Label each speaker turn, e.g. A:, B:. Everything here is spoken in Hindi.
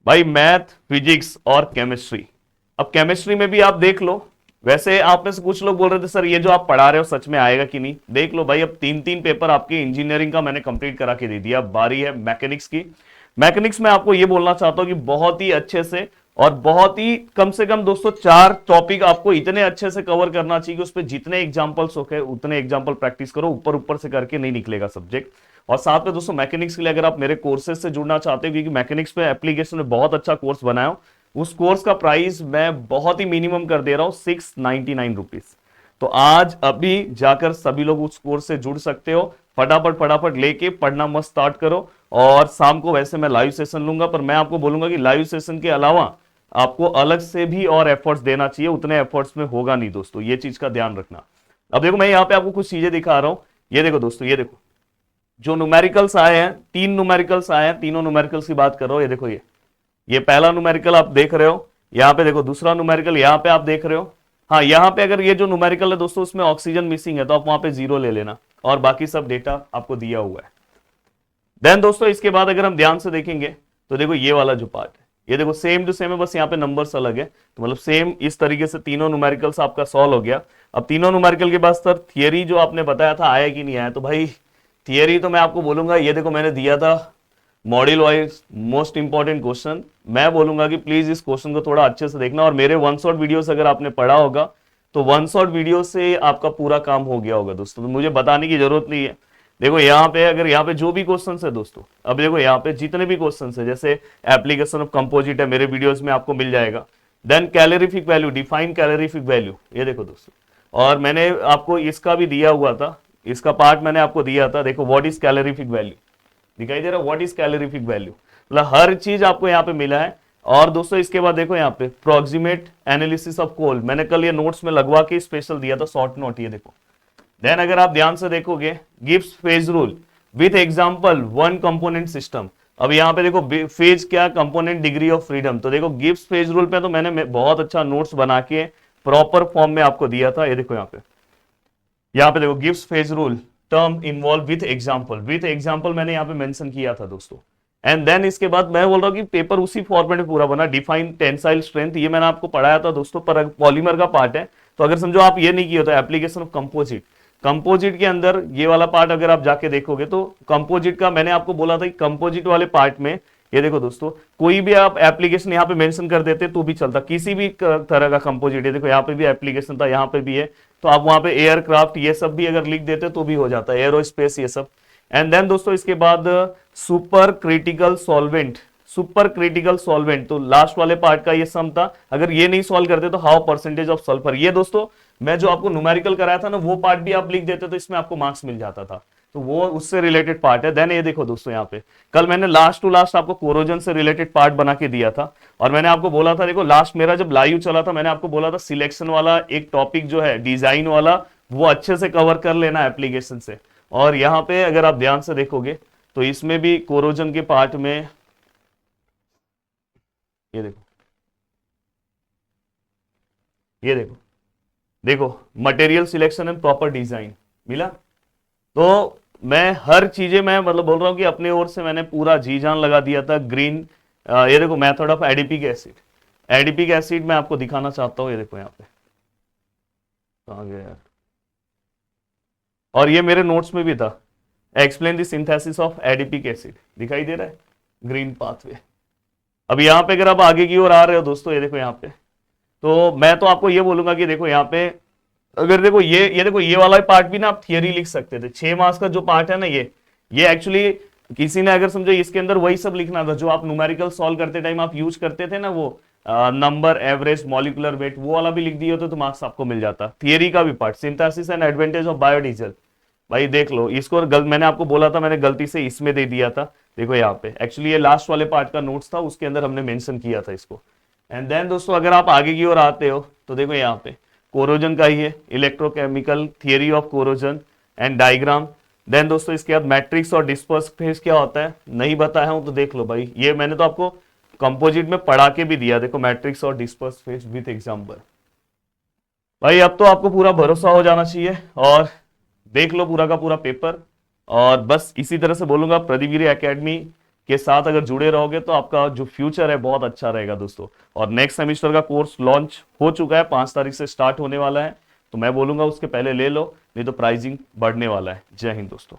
A: भाई मैथ, फिजिक्स और केमिस्ट्री। अब केमिस्ट्री में भी आप देख लो, वैसे आप में से कुछ लोग बोल रहे थे सर ये जो आप पढ़ा रहे हो सच में आएगा कि नहीं। देख लो भाई, अब तीन तीन पेपर आपके इंजीनियरिंग का मैंने कंप्लीट करा के दे दिया। अब बारी है मैकेनिक्स की। मैकेनिक्स में आपको ये बोलना चाहता हूं कि बहुत ही अच्छे से और बहुत ही कम से कम दोस्तों 4 टॉपिक आपको इतने अच्छे से कवर करना चाहिए कि उस पर जितने एग्जाम्पल्स हो उतने एग्जाम्पल प्रैक्टिस करो। ऊपर ऊपर से करके नहीं निकलेगा सब्जेक्ट। और साथ में दोस्तों मैकेनिक्स के लिए अगर आप मेरे कोर्सेज से जुड़ना चाहते हो, क्योंकि मैकेनिक्स पे एप्लीकेशन में बहुत अच्छा कोर्स बनाया हूं, उस कोर्स का प्राइस मैं बहुत ही मिनिमम कर दे रहा हूं, 699 रुपीज। तो आज अभी जाकर सभी लोग उस कोर्स से जुड़ सकते हो। फटाफट फटाफट लेके पढ़ना मस्त स्टार्ट करो। और शाम को वैसे मैं लाइव सेशन लूंगा, पर मैं आपको बोलूंगा कि लाइव सेशन के अलावा आपको अलग से भी और एफर्ट्स देना चाहिए। उतने एफर्ट्स में होगा नहीं दोस्तों, ये चीज का ध्यान रखना। अब देखो मैं यहाँ पे आपको कुछ चीजें दिखा रहा हूं। ये देखो दोस्तों, ये देखो जो न्यूमेरिकल्स आए हैं, 3 न्यूमेरिकल्स आए हैं। तीनों न्यूमेरिकल्स की बात कर रहा हूं। ये देखो, ये पहला न्यूमेरिकल आप देख रहे हो। यहाँ पे देखो दूसरा न्यूमेरिकल यहाँ पे आप देख रहे हो। हाँ, यहाँ पे अगर ये जो न्यूमेरिकल है दोस्तों उसमें ऑक्सीजन मिसिंग है तो आप वहां पे 0 ले लेना, और बाकी सब डेटा आपको दिया हुआ है। देन दोस्तों इसके बाद अगर हम ध्यान से देखेंगे तो देखो ये वाला जो पार्ट है, ये देखो सेम टू सेम है, बस यहाँ पे नंबर्स अलग है। तो मतलब सेम इस तरीके से तीनों न्यूमेरिकल्स आपका सॉल्व हो गया। अब तीनों न्यूमेरिकल के बाद सर थियरी जो आपने बताया था आया कि नहीं आया, तो भाई थियरी तो मैं आपको बोलूंगा, ये देखो मैंने दिया था module wise most important question. मैं बोलूंगा कि प्लीज इस क्वेश्चन को थोड़ा अच्छे से देखना, और मेरे वन शॉट वीडियोस अगर आपने पढ़ा होगा तो वन शॉट वीडियो से आपका पूरा काम हो गया होगा दोस्तों, तो मुझे बताने की जरूरत नहीं है। देखो यहाँ पे अगर यहाँ पे जो भी क्वेश्चन है दोस्तों, अब देखो यहाँ पे जितने भी क्वेश्चन है, जैसे एप्लीकेशन ऑफ कंपोजिट है, मेरे वीडियोस में आपको मिल जाएगा। Then calorific value, define calorific value, ये देखो दोस्तों। और मैंने आपको इसका भी दिया हुआ था, इसका पार्ट मैंने आपको दिया था। देखो व्हाट इज कैलोरीफिक वैल्यू, दिखाई दे रहा है व्हाट इज कैलोरीफिक वैल्यू, मतलब हर चीज आपको यहाँ पे मिला है। और दोस्तों इसके बाद देखो यहाँ पे प्रोक्सीमेट एनालिसिस ऑफ कोल, मैंने कल ये नोट्स में लगवा के स्पेशल दिया था, शॉर्ट नोट, ये देखो। देन अगर आप ध्यान से देखोगे Gibbs phase rule with example one component system. अब यहाँ पे देखो फेज क्या, कंपोनेंट डिग्री ऑफ फ्रीडम। तो देखो गिब्स फेज रूल पे तो मैंने बहुत अच्छा नोट्स बना के प्रॉपर फॉर्म में आपको दिया था। ये देखो यहाँ पे देखो Gibbs phase rule term involve with example मैंने यहाँ पे मेंशन किया था दोस्तों। एंड देन इसके बाद मैं बोल रहा हूँ कि पेपर उसी फॉर्मेट में पूरा बना। डिफाइन टेंसाइल स्ट्रेंथ, ये मैंने आपको पढ़ाया था दोस्तों, पर पॉलीमर का पार्ट है। तो अगर समझो आप ये नहीं किया तो एप्लीकेशन ऑफ कंपोजिट के अंदर ये वाला पार्ट अगर आप जाके देखोगे तो कंपोजिट का मैंने आपको बोला था कि कंपोजिट वाले पार्ट में ये देखो दोस्तों, कोई भी आप एप्लीकेशन यहाँ पे मेंशन कर देते तो भी चलता, किसी भी तरह का कंपोजिट। ये देखो यहाँ पे भी एप्लीकेशन था, यहाँ पे भी है, तो आप वहां पे एयरक्राफ्ट ये सब भी अगर लिख देते तो भी हो जाता है, एरोस्पेस ये सब। एंड देन दोस्तों इसके बाद सुपर क्रिटिकल सॉल्वेंट, तो लास्ट वाले पार्ट का ये सम था। अगर ये नहीं सॉल्व करते तो हाउ परसेंटेज ऑफ सल्फर, ये दोस्तों मैं जो आपको न्यूमेरिकल कराया था ना वो पार्ट भी आप लिख देते तो इसमें आपको मार्क्स मिल जाता था, तो वो उससे रिलेटेड पार्ट है। देन ये देखो दोस्तों यहाँ पे कल मैंने लास्ट टू लास्ट आपको कोरोजन से रिलेटेड पार्ट बना के दिया था, और मैंने आपको बोला था, देखो लास्ट मेरा जब लाइव चला था मैंने आपको बोला था सिलेक्शन वाला एक टॉपिक जो है डिजाइन वाला वो अच्छे से कवर कर लेना एप्लीकेशन से। और यहाँ पे अगर आप ध्यान से देखोगे तो इसमें भी कोरोजन के पार्ट में ये देखो, ये देखो material selection and proper design मिला। तो मैं हर चीजें मैं मतलब बोल रहा हूं कि अपने ओर से मैंने पूरा जी जान लगा दिया था। ग्रीन ये देखो मेथड ऑफ एडिपिक एसिड मैं आपको दिखाना चाहता हूं, ये देखो यहाँ पे कहाँ गया यार, और ये मेरे नोट्स में भी था, explain the synthesis of adipic acid, दिखाई दे रहा है ग्रीन पाथवे। अब यहाँ पे अगर आप आगे की ओर आ रहे हो दोस्तों, ये देखो यहाँ पे, तो मैं तो आपको ये बोलूंगा कि देखो यहाँ पे अगर देखो ये देखो ये वाला पार्ट भी ना आप थियरी लिख सकते थे। 6 मार्क्स का जो पार्ट है ना ये एक्चुअली किसी ने अगर समझो इसके अंदर वही सब लिखना था जो आप न्यूमेरिकल सॉल्व करते टाइम आप यूज करते थे ना, वो नंबर, एवरेज, मॉलिकुलर वेट, वो वाला भी लिख दिए होते तो मार्क्स आपको मिल जाता। थियरी का भी part synthesis and advantage of biodiesel, भाई देख लो इसको, मैंने आपको बोला था मैंने गलती से इसमें दे दिया था। देखो यहाँ पे एक्चुअली ये लास्ट वाले पार्ट का नोट्स था, उसके अंदर हमने मेंशन किया था इसको। एंड देन दोस्तों अगर आप आगे की ओर आते हो तो देखो यहाँ पे कोरोजन का ही है, electrochemical theory of corrosion and diagram. Then दोस्तों इसके बाद मैट्रिक्स और डिस्पर्स फेज क्या होता है नहीं बताया हूं तो देख लो भाई, ये मैंने तो आपको कंपोजिट में पढ़ा के भी दिया। देखो मैट्रिक्स और डिस्पर्स फेज विथ एग्जाम्पल। भाई अब तो आपको पूरा भरोसा हो जाना चाहिए और देख लो पूरा का पूरा पेपर। और बस इसी तरह से बोलूंगा प्रदीप गिरी एकेडमी के साथ अगर जुड़े रहोगे तो आपका जो फ्यूचर है बहुत अच्छा रहेगा दोस्तों। और नेक्स्ट सेमिस्टर का कोर्स लॉन्च हो चुका है, 5 तारीख से स्टार्ट होने वाला है, तो मैं बोलूंगा उसके पहले ले लो, नहीं तो प्राइसिंग बढ़ने वाला है। जय हिंद दोस्तों।